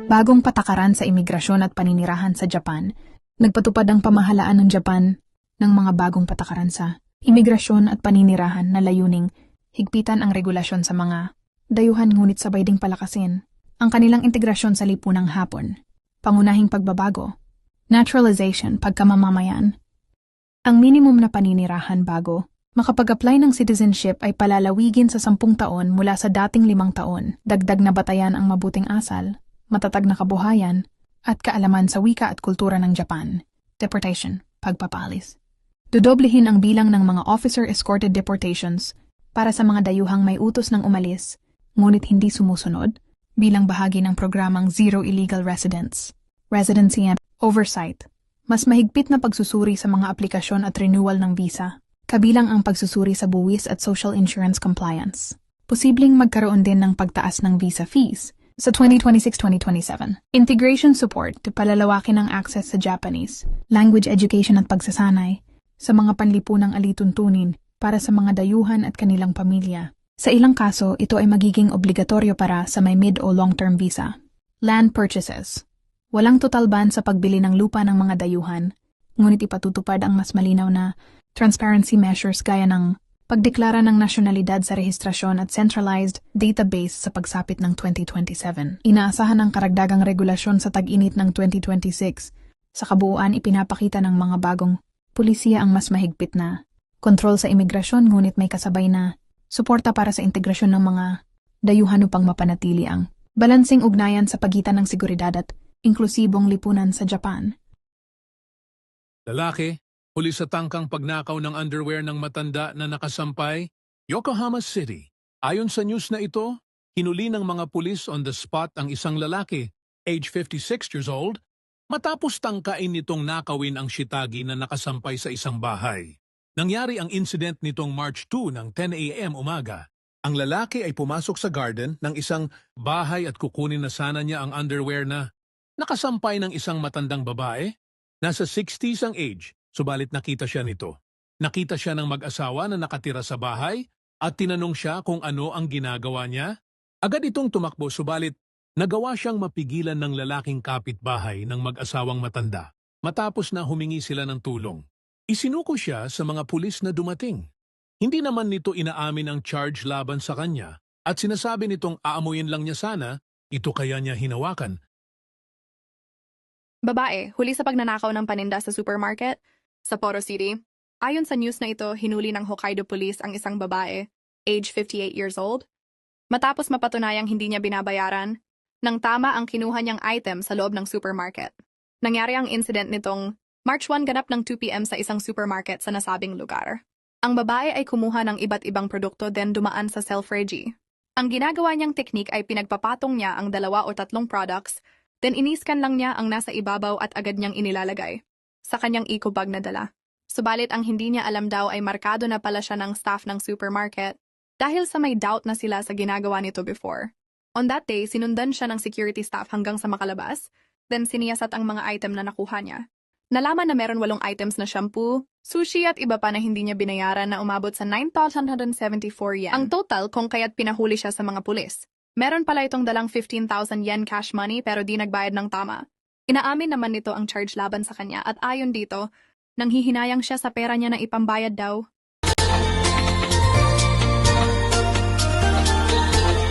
Bagong patakaran sa imigrasyon at paninirahan sa Japan. Nagpatupad ang pamahalaan ng Japan ng mga bagong patakaran sa imigrasyon at paninirahan na layuning higpitan ang regulasyon sa mga dayuhan ngunit sabay ding palakasin ang kanilang integrasyon sa lipunang Hapon. Pangunahing pagbabago, naturalization, pagkamamamayan. Ang minimum na paninirahan bago makapag-apply ng citizenship ay palalawigin sa 10 taon mula sa dating 5 taon. Dagdag na batayan ang mabuting asal, matatag na kabuhayan, at kaalaman sa wika at kultura ng Japan. Deportation, pagpapalis. Dodoblehin ang bilang ng mga officer-escorted deportations para sa mga dayuhang may utos ng umalis, ngunit hindi sumusunod, bilang bahagi ng programang Zero Illegal Residents. Residency and Oversight. Mas mahigpit na pagsusuri sa mga aplikasyon at renewal ng visa, kabilang ang pagsusuri sa buwis at social insurance compliance. Posibleng magkaroon din ng pagtaas ng visa fees sa 2026-2027. Integration support to palalawakin ang access sa Japanese, language education at pagsasanay sa mga panlipunang alituntunin para sa mga dayuhan at kanilang pamilya. Sa ilang kaso, ito ay magiging obligatoryo para sa may mid- o long-term visa. Land purchases. Walang total ban sa pagbili ng lupa ng mga dayuhan, ngunit ipatutupad ang mas malinaw na transparency measures gaya ng pagdeklara ng nasyonalidad sa rehistrasyon at centralized database sa pagsapit ng 2027. Inaasahan ang karagdagang regulasyon sa tag-init ng 2026. Sa kabuuan, ipinapakita ng mga bagong pulisiya ang mas mahigpit na kontrol sa imigrasyon ngunit may kasabay na suporta para sa integrasyon ng mga dayuhan upang mapanatili ang balansing ugnayan sa pagitan ng seguridad at inklusibong lipunan sa Japan. Lalaki, huli sa tangkang pagnakaw ng underwear ng matanda na nakasampay, Yokohama City. Ayon sa news na ito, hinuli ng mga pulis on the spot ang isang lalaki, age 56 years old, matapos tangkain nitong nakawin ang shitagi na nakasampay sa isang bahay. Nangyari ang incident nitong March 2 ng 10 a.m. umaga. Ang lalaki ay pumasok sa garden ng isang bahay at kukunin na sana niya ang underwear na nakasampay ng isang matandang babae. Nasa 60s ang age, subalit nakita siya nito. Nakita siya ng mag-asawa na nakatira sa bahay at tinanong siya kung ano ang ginagawa niya. Agad itong tumakbo subalit nagawa siyang mapigilan ng lalaking kapitbahay ng mag-asawang matanda matapos na humingi sila ng tulong. Isinuko siya sa mga pulis na dumating. Hindi naman nito inaamin ang charge laban sa kanya at sinasabi nitong aamuyin lang niya sana, ito kaya niya hinawakan. Babae, huli sa pagnanakaw ng paninda sa supermarket sa Poro City. Ayon sa news na ito, hinuli ng Hokkaido Police ang isang babae, age 58 years old, matapos mapatunayang hindi niya binabayaran nang tama ang kinuha niyang item sa loob ng supermarket. Nangyari ang incident nitong March 1 ganap ng 2 p.m. sa isang supermarket sa nasabing lugar. Ang babae ay kumuha ng iba't ibang produkto then dumaan sa self-regi. Ang ginagawa niyang teknik ay pinagpapatong niya ang 2 o 3 products, then iniskan lang niya ang nasa ibabaw at agad niyang inilalagay sa kanyang eco bag na dala. Subalit ang hindi niya alam daw ay markado na pala siya ng staff ng supermarket dahil sa may doubt na sila sa ginagawa nito before. On that day, sinundan siya ng security staff hanggang sa makalabas, then siniyasat ang mga item na nakuha niya. Nalaman na meron 8 items na shampoo, sushi at iba pa na hindi niya binayaran na umabot sa 9,174 yen. Ang total kung kaya't pinahuli siya sa mga pulis. Meron pala itong dalang 15,000 yen cash money pero di nagbayad ng tama. Inaamin naman nito ang charge laban sa kanya at ayon dito, nanghihinayang siya sa pera niya na ipambayad daw.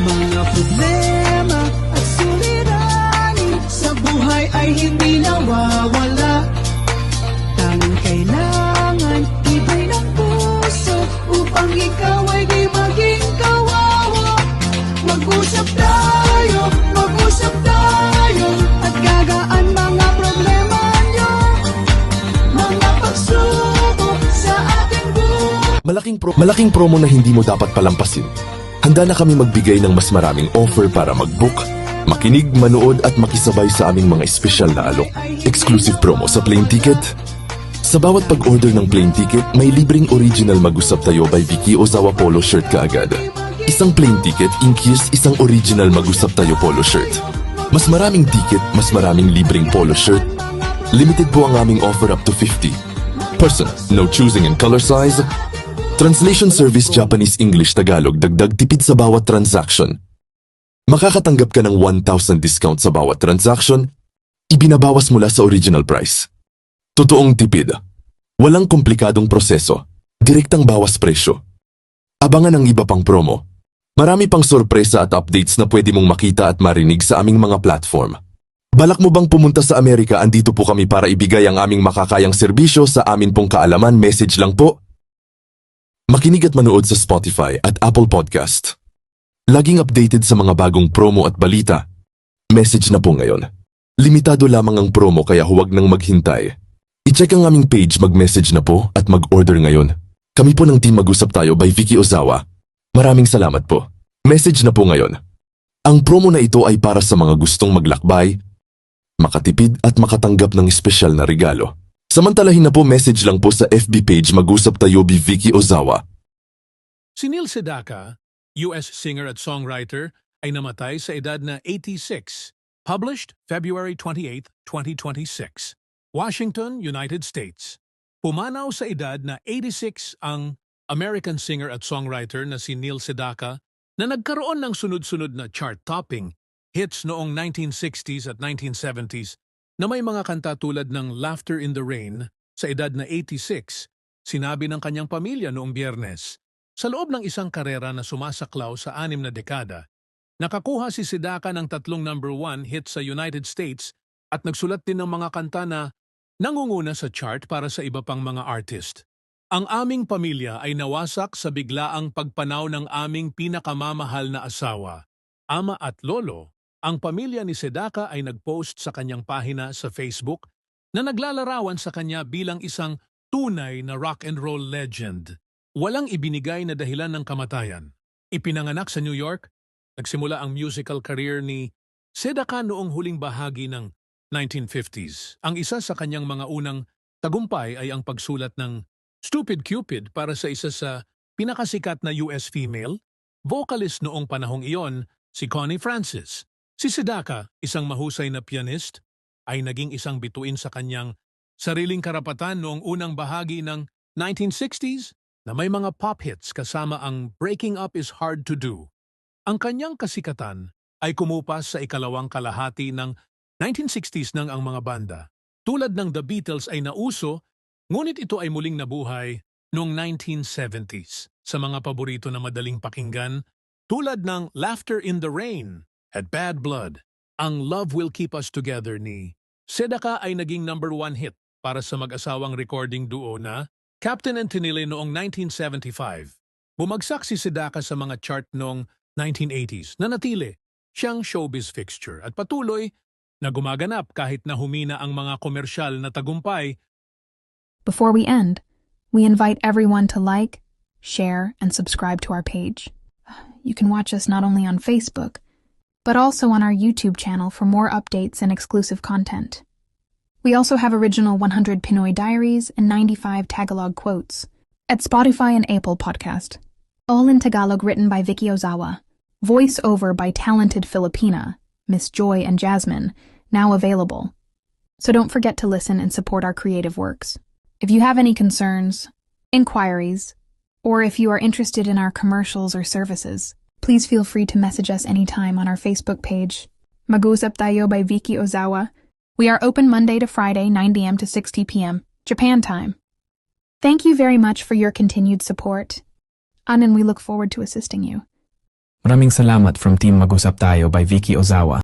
Mga problema at suliranin sa buhay ay hindi nawawala. Tanging kailangan ibay ng puso upang ikaw ay di maging kawawa. Mag-usap tayo at gagaan mga problema nyo. Mga pagsubok sa ating buhay. Malaking promo na hindi mo dapat palampasin. Handa na kami magbigay ng mas maraming offer para mag-book, makinig, manood at makisabay sa aming mga espesyal na alok. Exclusive promo sa plane ticket. Sa bawat pag-order ng plane ticket, may libreng original Mag-usap Tayo by Vicky Ozawa polo shirt kaagad. Isang plane ticket includes isang original Mag-usap Tayo polo shirt. Mas maraming ticket, mas maraming libreng polo shirt. Limited po ang aming offer up to 50. Person, no choosing in color size. Translation service Japanese English Tagalog, dagdag tipid sa bawat transaction. Makakatanggap ka ng 1,000 discount sa bawat transaction, ibinabawas mula sa original price. Totoong tipid. Walang komplikadong proseso, direktang bawas presyo. Abangan ang iba pang promo. Marami pang sorpresa at updates na pwede mong makita at marinig sa aming mga platform. Balak mo bang pumunta sa Amerika? Andito po kami para ibigay ang aming makakayang serbisyo sa amin pong kaalaman. Message lang po. Makinig at manood sa Spotify at Apple Podcast. Laging updated sa mga bagong promo at balita. Message na po ngayon. Limitado lamang ang promo kaya huwag nang maghintay. I-check ang aming page, mag-message na po at mag-order ngayon. Kami po ng Team Mag-usap Tayo by Vicky Ozawa. Maraming salamat po. Message na po ngayon. Ang promo na ito ay para sa mga gustong maglakbay, makatipid at makatanggap ng espesyal na regalo. Samantalahin na po, message lang po sa FB page Mag-usap Tayo by Vicky Ozawa. Si Neil Sedaka, US singer at songwriter, ay namatay sa edad na 86. Published February 28, 2026. Washington, United States. Pumanaw sa edad na 86 ang American singer at songwriter na si Neil Sedaka na nagkaroon ng sunod-sunod na chart-topping hits noong 1960s at 1970s na may mga kanta tulad ng Laughter in the Rain sa edad na 86, sinabi ng kanyang pamilya noong Biyernes. Sa loob ng isang karera na sumasaklaw sa 6 na dekada, nakakuha si Sedaka ng 3 number 1 hits sa United States at nagsulat din ng mga kanta na nangunguna sa chart para sa iba pang mga artist. Ang aming pamilya ay nawasak sa biglaang pagpanaw ng aming pinakamamahal na asawa, ama at lolo. Ang pamilya ni Sedaka ay nagpost sa kanyang pahina sa Facebook na naglalarawan sa kanya bilang isang tunay na rock and roll legend. Walang ibinigay na dahilan ng kamatayan. Ipinanganak sa New York, nagsimula ang musical career ni Sedaka noong huling bahagi ng 1950s. Ang isa sa kanyang mga unang tagumpay ay ang pagsulat ng Stupid Cupid para sa isa sa pinakasikat na US female vocalist noong panahong iyon, si Connie Francis. Si Sedaka, isang mahusay na pianist, ay naging isang bituin sa kanyang sariling karapatan noong unang bahagi ng 1960s na may mga pop hits kasama ang Breaking Up is Hard to Do. Ang kanyang kasikatan ay kumupas sa ikalawang kalahati ng 1960s nang ang mga banda, tulad ng The Beatles ay nauso, ngunit ito ay muling nabuhay noong 1970s sa mga paborito na madaling pakinggan tulad ng Laughter in the Rain at Bad Blood. Ang Love Will Keep Us Together ni Sedaka ay naging number 1 hit para sa mag-asawang recording duo na Captain and Tinili noong 1975. Bumagsak si Sedaka sa mga chart noong 1980s na natili siyang showbiz fixture at patuloy na gumaganap kahit na humina ang mga komersyal na tagumpay. Before we end, we invite everyone to like, share, and subscribe to our page. You can watch us not only on Facebook, but also on our YouTube channel for more updates and exclusive content. We also have original 100 Pinoy diaries and 95 Tagalog quotes at Spotify and Apple Podcast. All in Tagalog, written by Vicky Ozawa. Voice over by talented Filipina, Miss Joy and Jasmine, now available. So don't forget to listen and support our creative works. If you have any concerns, inquiries, or if you are interested in our commercials or services, please feel free to message us anytime on our Facebook page, Mag-usap Tayo by Vicky Ozawa. We are open Monday to Friday, 9 a.m. to 6 p.m., Japan time. Thank you very much for your continued support, and we look forward to assisting you. Maraming salamat from Team Mag-usap Tayo by Vicky Ozawa.